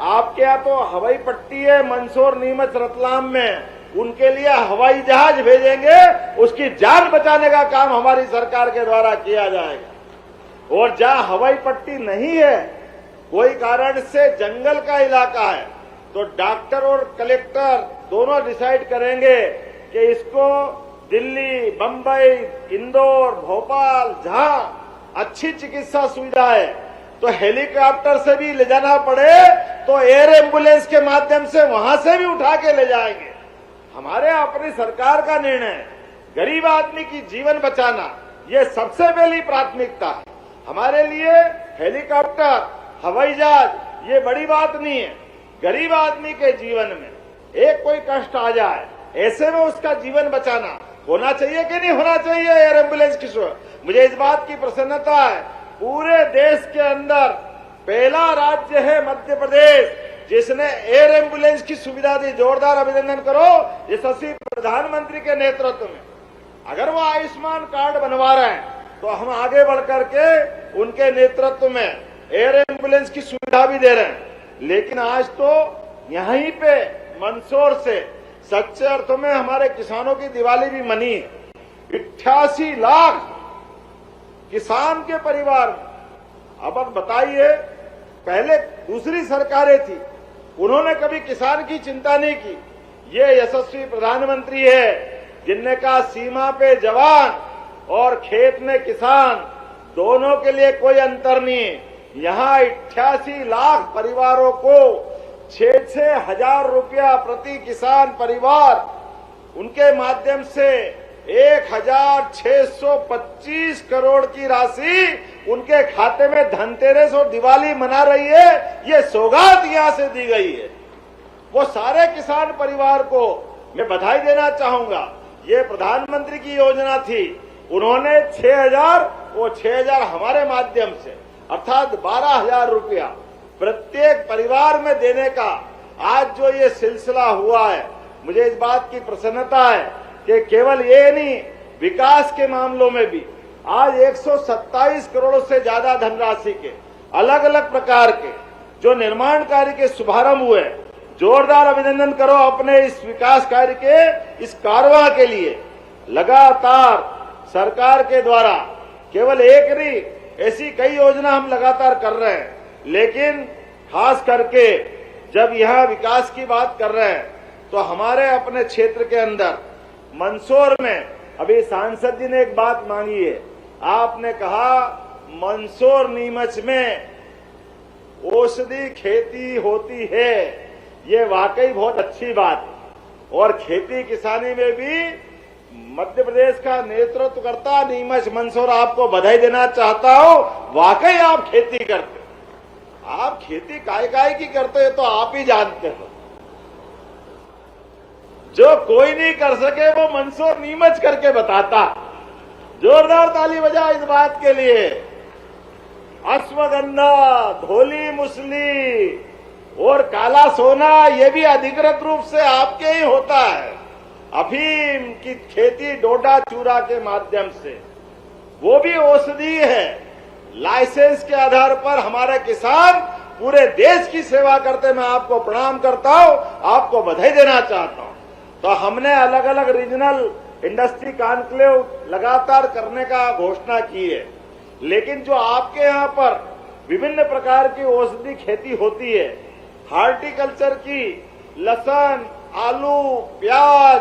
आपके यहाँ तो हवाई पट्टी है मंदसौर, नीमच, रतलाम में, उनके लिए हवाई जहाज भेजेंगे, उसकी जान बचाने का काम हमारी सरकार के द्वारा किया जाएगा। और जहां हवाई पट्टी नहीं है, कोई कारण से जंगल का इलाका है, तो डॉक्टर और कलेक्टर दोनों डिसाइड करेंगे कि इसको दिल्ली, बंबई, इंदौर, भोपाल, जहां अच्छी चिकित्सा सुविधा है, तो हेलीकॉप्टर से भी ले जाना पड़े तो एयर एम्बुलेंस के माध्यम से वहां से भी उठा के ले जाएंगे। हमारे अपनी सरकार का निर्णय है, गरीब आदमी की जीवन बचाना ये सबसे पहली प्राथमिकता है। हमारे लिए हेलीकॉप्टर, हवाई जहाज ये बड़ी बात नहीं है। गरीब आदमी के जीवन में एक कोई कष्ट आ जाए, ऐसे में उसका जीवन बचाना होना चाहिए कि नहीं होना चाहिए एयर एम्बुलेंस की सुविधा। मुझे इस बात की प्रसन्नता है, पूरे देश के अंदर पहला राज्य है मध्य प्रदेश जिसने एयर एम्बुलेंस की सुविधा दी। जोरदार अभिनंदन करो यशस्वी प्रधानमंत्री के नेतृत्व में। अगर वो आयुष्मान कार्ड बनवा रहे हैं तो हम आगे बढ़ करके उनके नेतृत्व में एयर एम्बुलेंस की सुविधा भी दे रहे हैं। लेकिन आज तो यहीं पे मंदसौर से सच्चे अर्थों में हमारे किसानों की दिवाली भी मनी। 88 लाख किसान के परिवार में। अब बताइए, पहले दूसरी सरकारें थी, उन्होंने कभी किसान की चिंता नहीं की। ये यशस्वी प्रधानमंत्री है जिनने कहा सीमा पे जवान और खेत में किसान, दोनों के लिए कोई अंतर नहीं। यहाँ 88 लाख परिवारों को 6-6 हजार रुपया प्रति किसान परिवार, उनके माध्यम से 1625 करोड़ की राशि उनके खाते में धनतेरस और दिवाली मना रही है। ये सौगात यहां से दी गई है। वो सारे किसान परिवार को मैं बधाई देना चाहूंगा। ये प्रधानमंत्री की योजना थी, उन्होंने 6000, वो 6000 हमारे माध्यम से, अर्थात 12,000 रुपया प्रत्येक परिवार में देने का आज जो ये सिलसिला हुआ है, मुझे इस बात की प्रसन्नता है कि केवल ये नहीं, विकास के मामलों में भी आज 127 करोड़ से ज्यादा धनराशि के अलग अलग प्रकार के जो निर्माण कार्य के शुभारंभ हुए। जोरदार अभिनंदन करो अपने इस विकास कार्य के इस कारवां के लिए। लगातार सरकार के द्वारा केवल एक नहीं, ऐसी कई योजना हम लगातार कर रहे हैं। लेकिन खास करके जब यहां विकास की बात कर रहे हैं तो हमारे अपने क्षेत्र के अंदर मंदसौर में अभी सांसद जी ने एक बात मांगी है। आपने कहा मंदसौर नीमच में औषधि खेती होती है, ये वाकई बहुत अच्छी बात है। और खेती किसानी में भी मध्य प्रदेश का नेतृत्व करता नीमच मंदसौर आपको बधाई देना चाहता हूं। वाकई आप खेती करते, आप खेती काय की करते हो तो आप ही जानते हो। जो कोई नहीं कर सके वो मंदसौर नीमच करके बताता। जोरदार ताली बजाओ इस बात के लिए। अश्वगंधा, धोली मुसली और काला सोना ये भी अधिकृत रूप से आपके ही होता है। अफीम की खेती डोडा चूरा के माध्यम से, वो भी औषधीय है। लाइसेंस के आधार पर हमारे किसान पूरे देश की सेवा करते। मैं आपको प्रणाम करता हूं, आपको बधाई देना चाहता हूं। तो हमने अलग अलग रीजनल इंडस्ट्री कॉन्क्लेव लगातार करने का घोषणा की है, लेकिन जो आपके यहाँ पर विभिन्न प्रकार की औषधि खेती होती है, हार्टिकल्चर की, लहसुन, आलू, प्याज,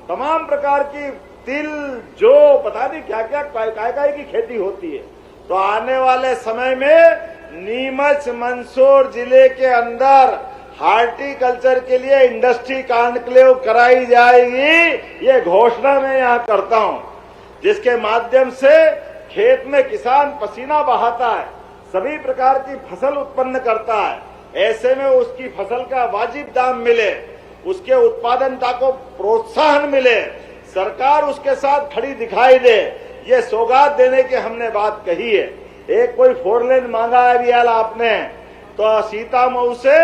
तमाम प्रकार की तिल, जो पता नहीं क्या क्या काय की खेती होती है। तो आने वाले समय में नीमच मंदसौर जिले के अंदर हार्टिकल्चर के लिए इंडस्ट्री कॉन्क्लेव कराई जाएगी, ये घोषणा मैं यहाँ करता हूँ, जिसके माध्यम से खेत में किसान पसीना बहाता है, सभी प्रकार की फसल उत्पन्न करता है। ऐसे में उसकी फसल का वाजिब दाम मिले, उसके उत्पादनता को प्रोत्साहन मिले, सरकार उसके साथ खड़ी दिखाई दे, ये सौगात देने की हमने बात कही है। एक कोई 4 लेन मांगा है अभी आपने, तो सीतामऊ से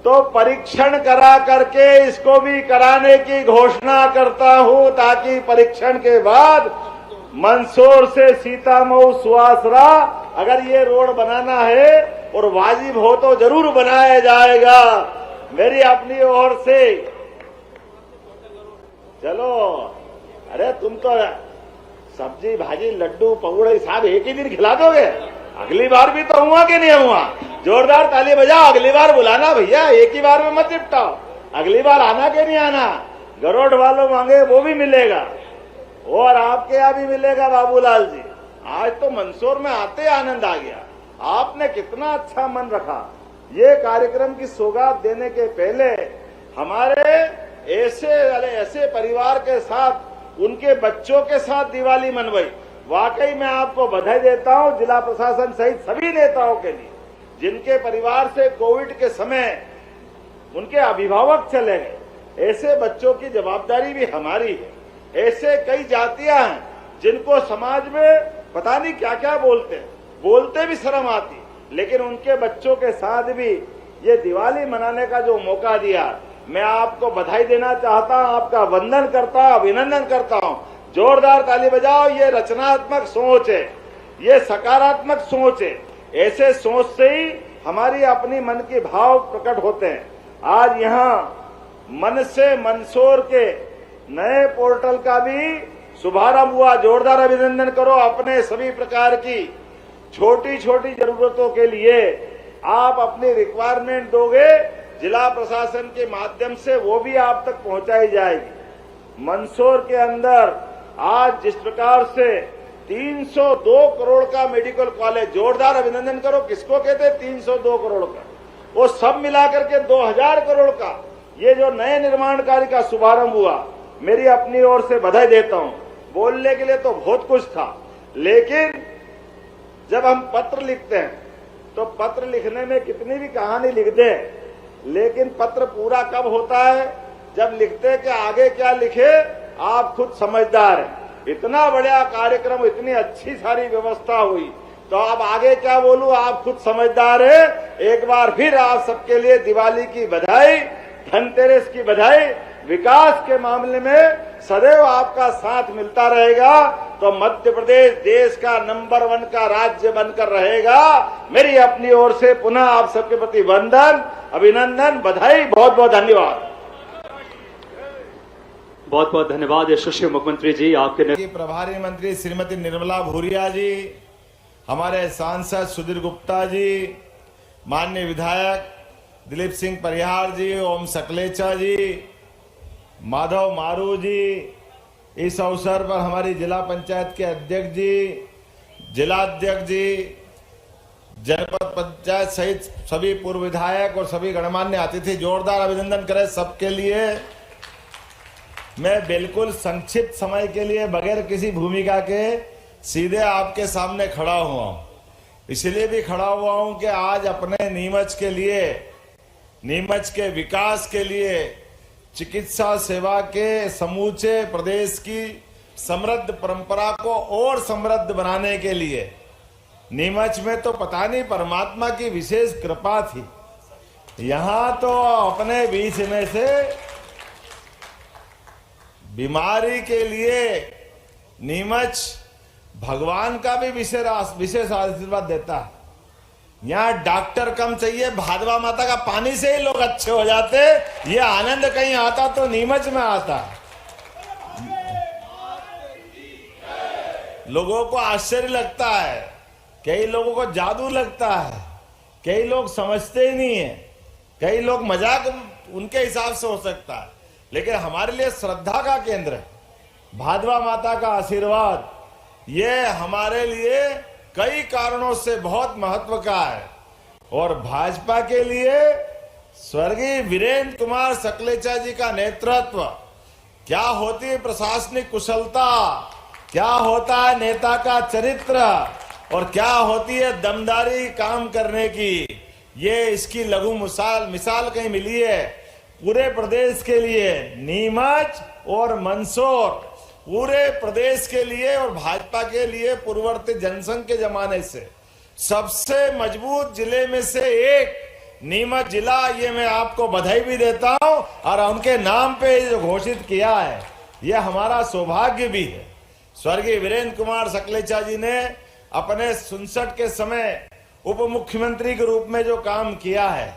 तो परीक्षण करा करके इसको भी कराने की घोषणा करता हूं, ताकि परीक्षण के बाद मंदसौर से सीतामऊ सुवासरा अगर ये रोड बनाना है और वाजिब हो तो जरूर बनाया जाएगा। मेरी अपनी ओर से चलो, अरे तुम तो सब्जी भाजी लड्डू पकौड़े साहब एक ही दिन खिला दोगे, अगली बार भी तो हुआ कि नहीं हुआ? जोरदार ताली बजाओ, अगली बार बुलाना भैया, एक ही बार में मत निपटाओ, अगली बार आना कि नहीं आना। गरोड वालों मांगे वो भी मिलेगा और आपके यहाँ भी मिलेगा बाबूलाल जी। आज तो मंदसौर में आते आनंद आ गया, आपने कितना अच्छा मन रखा। ये कार्यक्रम की सौगात देने के पहले हमारे ऐसे परिवार के साथ, उनके बच्चों के साथ दिवाली मनवाई। वाकई मैं आपको बधाई देता हूं, जिला प्रशासन सहित सभी नेताओं के लिए, जिनके परिवार से कोविड के समय उनके अभिभावक चले गए। ऐसे बच्चों की जवाबदारी भी हमारी है। ऐसे कई जातियां हैं जिनको समाज में पता नहीं क्या क्या बोलते भी शर्म आती, लेकिन उनके बच्चों के साथ भी ये दिवाली मनाने का जो मौका दिया, मैं आपको बधाई देना चाहता हूं, आपका वंदन करता हूं, अभिनंदन करता हूं। जोरदार ताली बजाओ। ये रचनात्मक सोच है, ये सकारात्मक सोच है। ऐसे सोच से ही हमारी अपनी मन के भाव प्रकट होते हैं। आज यहाँ मन से मंदसौर के नए पोर्टल का भी शुभारंभ हुआ। जोरदार अभिनंदन करो। अपने सभी प्रकार की छोटी छोटी जरूरतों के लिए आप अपनी रिक्वायरमेंट दोगे, जिला प्रशासन के माध्यम से वो भी आप तक पहुंचाई जाएगी। मंदसौर के अंदर आज जिस प्रकार से 302 करोड़ का मेडिकल कॉलेज, जोरदार अभिनंदन करो। किसको कहते हैं 302 करोड़ का? वो सब मिलाकर के 2000 करोड़ का ये जो नए निर्माण कार्य का शुभारंभ हुआ, मेरी अपनी ओर से बधाई देता हूं। बोलने के लिए तो बहुत कुछ था, लेकिन जब हम पत्र लिखते हैं तो पत्र लिखने में कितनी भी कहानी लिख दें, लेकिन पत्र पूरा कब होता है? जब लिखते कि आगे क्या लिखे, आप खुद समझदार हैं। इतना बड़ा कार्यक्रम, इतनी अच्छी सारी व्यवस्था हुई, तो अब आगे क्या बोलूं, आप खुद समझदार हैं। एक बार फिर आप सबके लिए दिवाली की बधाई, धनतेरस की बधाई। विकास के मामले में सदैव आपका साथ मिलता रहेगा, तो मध्य प्रदेश देश का नंबर 1 का राज्य बनकर रहेगा। मेरी अपनी ओर से पुनः आप सबके प्रति वंदन, अभिनंदन, बधाई। बहुत बहुत धन्यवाद। बहुत बहुत धन्यवाद यशस्वी मुख्यमंत्री जी। आपके प्रभारी मंत्री श्रीमती निर्मला भूरिया जी, हमारे सांसद सुधीर गुप्ता जी, माननीय विधायक दिलीप सिंह परिहार जी, ओम सकलेचा जी, माधव मारू जी, इस अवसर पर हमारी जिला पंचायत के अध्यक्ष जी, जिलाध्यक्ष जी, जनपद पंचायत सहित सभी पूर्व विधायक और सभी गणमान्य अतिथि, जोरदार अभिनंदन करें सबके लिए। मैं बिल्कुल संक्षिप्त समय के लिए बगैर किसी भूमिका के सीधे आपके सामने खड़ा हुआ हूं। इसलिए भी खड़ा हुआ हूं कि आज अपने नीमच के लिए, नीमच के विकास के लिए, चिकित्सा सेवा के समूचे प्रदेश की समृद्ध परंपरा को और समृद्ध बनाने के लिए नीमच में तो पता नहीं परमात्मा की विशेष कृपा थी। यहां तो अपने बीच में से बीमारी के लिए नीमच भगवान का भी विशेष आशीर्वाद देता है। यहाँ डॉक्टर कम चाहिए, भादवा माता का पानी से ही लोग अच्छे हो जाते। ये आनंद कहीं आता तो नीमच में आता। लोगों को आश्चर्य लगता है, कई लोगों को जादू लगता है, कई लोग समझते ही नहीं है, कई लोग मजाक उनके हिसाब से हो सकता है, लेकिन हमारे लिए श्रद्धा का केंद्र है। भादवा माता का आशीर्वाद ये हमारे लिए कई कारणों से बहुत महत्व का है। और भाजपा के लिए स्वर्गीय वीरेंद्र कुमार सकलेचा जी का नेतृत्व, क्या होती है प्रशासनिक कुशलता, क्या होता है नेता का चरित्र और क्या होती है दमदारी काम करने की, ये इसकी लघु मिसाल कहीं मिली है। पूरे प्रदेश के लिए नीमच और मंदसौर, पूरे प्रदेश के लिए और भाजपा के लिए पूर्ववर्ती जनसंघ के जमाने से सबसे मजबूत जिले में से एक नीमच जिला, ये मैं आपको बधाई भी देता हूं। और उनके नाम पे जो घोषित किया है, ये हमारा सौभाग्य भी है। स्वर्गीय वीरेंद्र कुमार सकलेचा जी ने अपने 59 के समय उप मुख्यमंत्री के रूप में जो काम किया है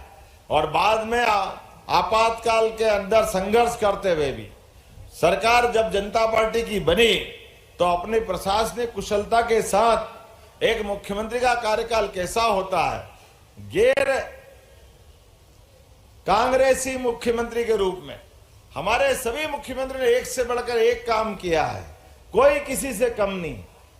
और बाद में आपातकाल के अंदर संघर्ष करते हुए भी सरकार जब जनता पार्टी की बनी तो अपनी प्रशासनिक कुशलता के साथ एक मुख्यमंत्री का कार्यकाल कैसा होता है, गैर कांग्रेसी मुख्यमंत्री के रूप में हमारे सभी मुख्यमंत्री ने एक से बढ़कर एक काम किया है, कोई किसी से कम नहीं।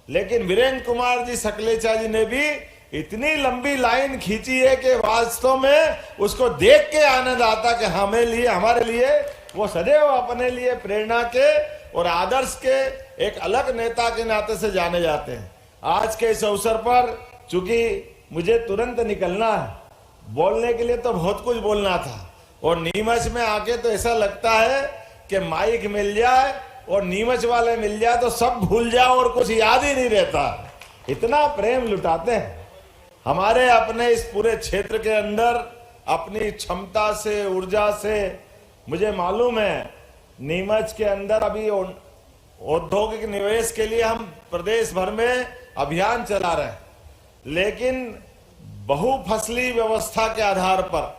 लेकिन वीरेंद्र कुमार जी सकलेचा जी ने भी इतनी लंबी लाइन खींची है कि वास्तव में उसको देख के आनंद आता कि हमारे लिए वो सदैव अपने लिए प्रेरणा के और आदर्श के एक अलग नेता के नाते से जाने जाते हैं। आज के इस अवसर पर चूंकि मुझे तुरंत निकलना है, बोलने के लिए तो बहुत कुछ बोलना था और नीमच में आके तो ऐसा लगता है कि माइक मिल जाए और नीमच वाले मिल जाए तो सब भूल जाओ और कुछ याद ही नहीं रहता। इतना प्रेम लुटाते हैं हमारे अपने इस पूरे क्षेत्र के अंदर अपनी क्षमता से, ऊर्जा से। मुझे मालूम है नीमच के अंदर अभी औद्योगिक निवेश के लिए हम प्रदेश भर में अभियान चला रहे हैं, लेकिन बहुफसली व्यवस्था के आधार पर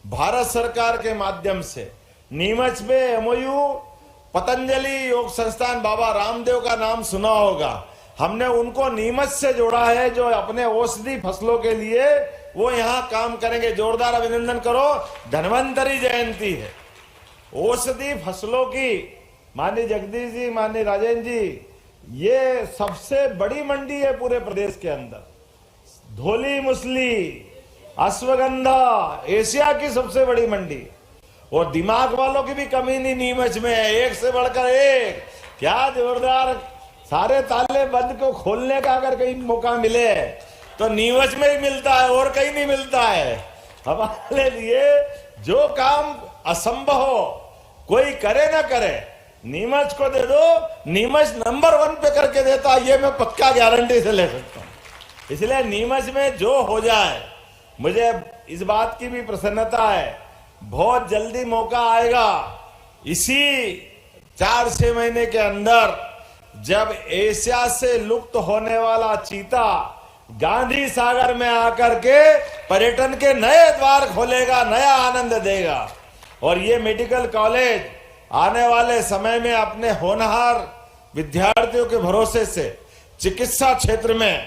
भारत सरकार के माध्यम से नीमच में एमओयू पतंजलि योग संस्थान, बाबा रामदेव का नाम सुना होगा, हमने उनको नीमच से जोड़ा है जो अपने औषधि फसलों के लिए वो यहाँ काम करेंगे। जोरदार अभिनंदन करो, धन्वंतरी जयंती है औषधि फसलों की। माननीय जगदीश जी, माननीय राजेंद्र जी, ये सबसे बड़ी मंडी है पूरे प्रदेश के अंदर। धोली मुसली, अश्वगंधा, एशिया की सबसे बड़ी मंडी। और दिमाग वालों की भी कमी नहीं नीमच में है, एक से बढ़कर एक। क्या जोरदार, सारे ताले बंद को खोलने का अगर कहीं मौका मिले तो नीमच में ही मिलता है और कहीं नहीं मिलता है। हमारे लिए जो काम असंभव हो, कोई करे ना करे, नीमच को दे दो, नीमच नंबर 1 पे करके देता, ये मैं पक्का गारंटी से ले सकता हूं। इसलिए नीमच में जो हो जाए, मुझे इस बात की भी प्रसन्नता है, बहुत जल्दी मौका आएगा इसी 4-6 महीने के अंदर जब एशिया से लुप्त होने वाला चीता गांधी सागर में आकर के पर्यटन के नए द्वार खोलेगा, नया आनंद देगा। और ये मेडिकल कॉलेज आने वाले समय में अपने होनहार विद्यार्थियों के भरोसे से चिकित्सा क्षेत्र में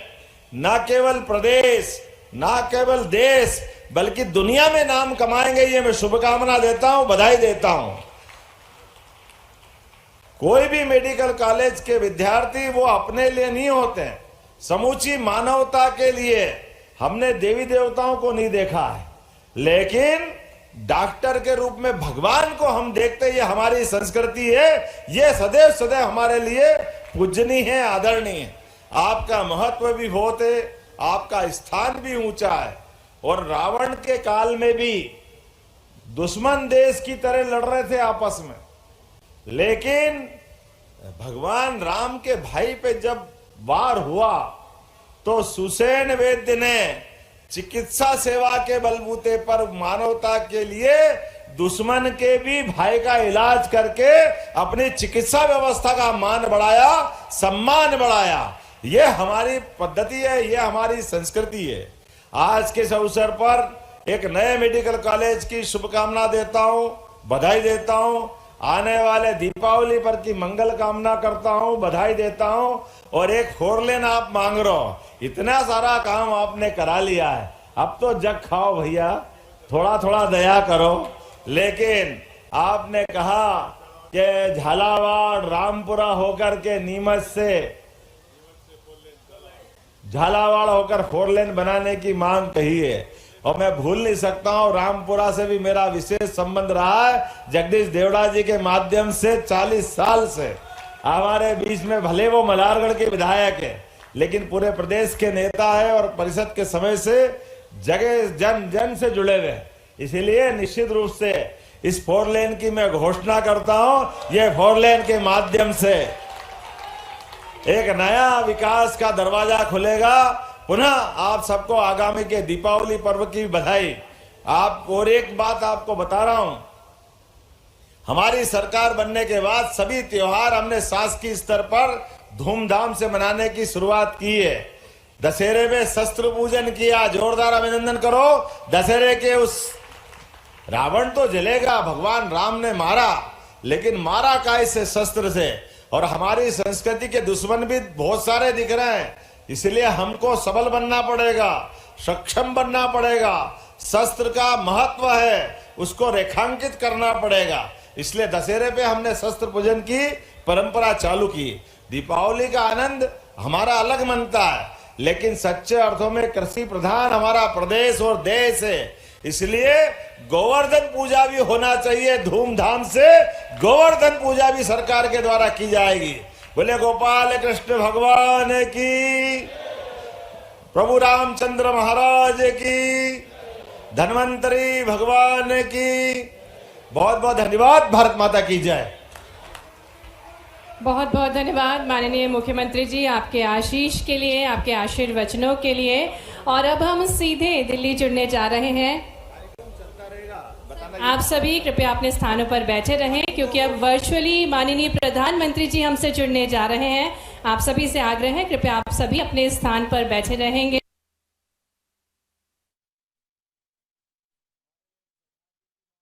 न केवल प्रदेश, न केवल देश, बल्कि दुनिया में नाम कमाएंगे। ये मैं शुभकामना देता हूं, बधाई देता हूं। कोई भी मेडिकल कॉलेज के विद्यार्थी वो अपने लिए नहीं होते हैं, समूची मानवता के लिए हमने देवी देवताओं को नहीं देखा है, लेकिन डॉक्टर के रूप में भगवान को हम देखते, ये हमारी संस्कृति है। ये सदैव सदैव हमारे लिए पूजनीय है, आदरणीय है। आपका महत्व भी बहुत है, आपका स्थान भी ऊंचा है। और रावण के काल में भी दुश्मन देश की तरह लड़ रहे थे आपस में, लेकिन भगवान राम के भाई पे जब वार हुआ तो सुसेन वैद्य ने चिकित्सा सेवा के बलबूते पर मानवता के लिए दुश्मन के भी भाई का इलाज करके अपनी चिकित्सा व्यवस्था का मान बढ़ाया, सम्मान बढ़ाया। ये हमारी पद्धति है, ये हमारी संस्कृति है। आज के इस अवसर पर एक नए मेडिकल कॉलेज की शुभकामना देता हूं, बधाई देता हूं। आने वाले दीपावली पर की मंगल कामना करता हूं, बधाई देता हूं। और एक 4 लेन आप मांग रहे हो, इतना सारा काम आपने करा लिया है, अब तो जग खाओ भैया, थोड़ा थोड़ा दया करो। लेकिन आपने कहा कि झालावाड़ रामपुरा होकर के नीमच से झालावाड़ होकर 4 लेन बनाने की मांग कही है, और मैं भूल नहीं सकता हूं, रामपुरा से भी मेरा विशेष संबंध रहा है। जगदीश देवड़ा जी के माध्यम से 40 साल से हमारे बीच में, भले वो मल्हारगढ़ के विधायक है, लेकिन पूरे प्रदेश के नेता है और परिषद के समय से जगह जन जन से जुड़े हुए। इसीलिए निश्चित रूप से इस 4 लेन की मैं घोषणा करता हूं। ये 4 लेन के माध्यम से एक नया विकास का दरवाजा खुलेगा। पुनः आप सबको आगामी के दीपावली पर्व की बधाई। आप और एक बात आपको बता रहा हूं, हमारी सरकार बनने के बाद सभी त्योहार हमने शासकीय स्तर पर धूमधाम से मनाने की शुरुआत की है। दशहरे में शस्त्र पूजन किया, जोरदार अभिनंदन करो। दशहरे के उस रावण तो जलेगा, भगवान राम ने मारा, लेकिन मारा कैसे? शस्त्र से। और हमारी संस्कृति के दुश्मन भी बहुत सारे दिख रहे हैं, इसलिए हमको सबल बनना पड़ेगा, सक्षम बनना पड़ेगा। शस्त्र का महत्व है, उसको रेखांकित करना पड़ेगा। इसलिए दशहरे पे हमने शस्त्र पूजन की परंपरा चालू की। दीपावली का आनंद हमारा अलग मनता है, लेकिन सच्चे अर्थों में कृषि प्रधान हमारा प्रदेश और देश है, इसलिए गोवर्धन पूजा भी होना चाहिए धूमधाम से। गोवर्धन पूजा भी सरकार के द्वारा की जाएगी। बोले गोपाल कृष्ण भगवान की, प्रभु रामचंद्र महाराज की, धन्वंतरी भगवान की। बहुत बहुत धन्यवाद। भारत माता की जय। बहुत बहुत धन्यवाद माननीय मुख्यमंत्री जी, आपके आशीष के लिए, आपके आशीर्वचनों के लिए। और अब हम सीधे दिल्ली जुड़ने जा रहे हैं। आप सभी कृपया अपने स्थानों पर बैठे रहें, क्योंकि अब वर्चुअली माननीय प्रधानमंत्री जी हमसे जुड़ने जा रहे हैं। आप सभी से आग्रह है, कृपया आप सभी अपने स्थान पर बैठे रहेंगे।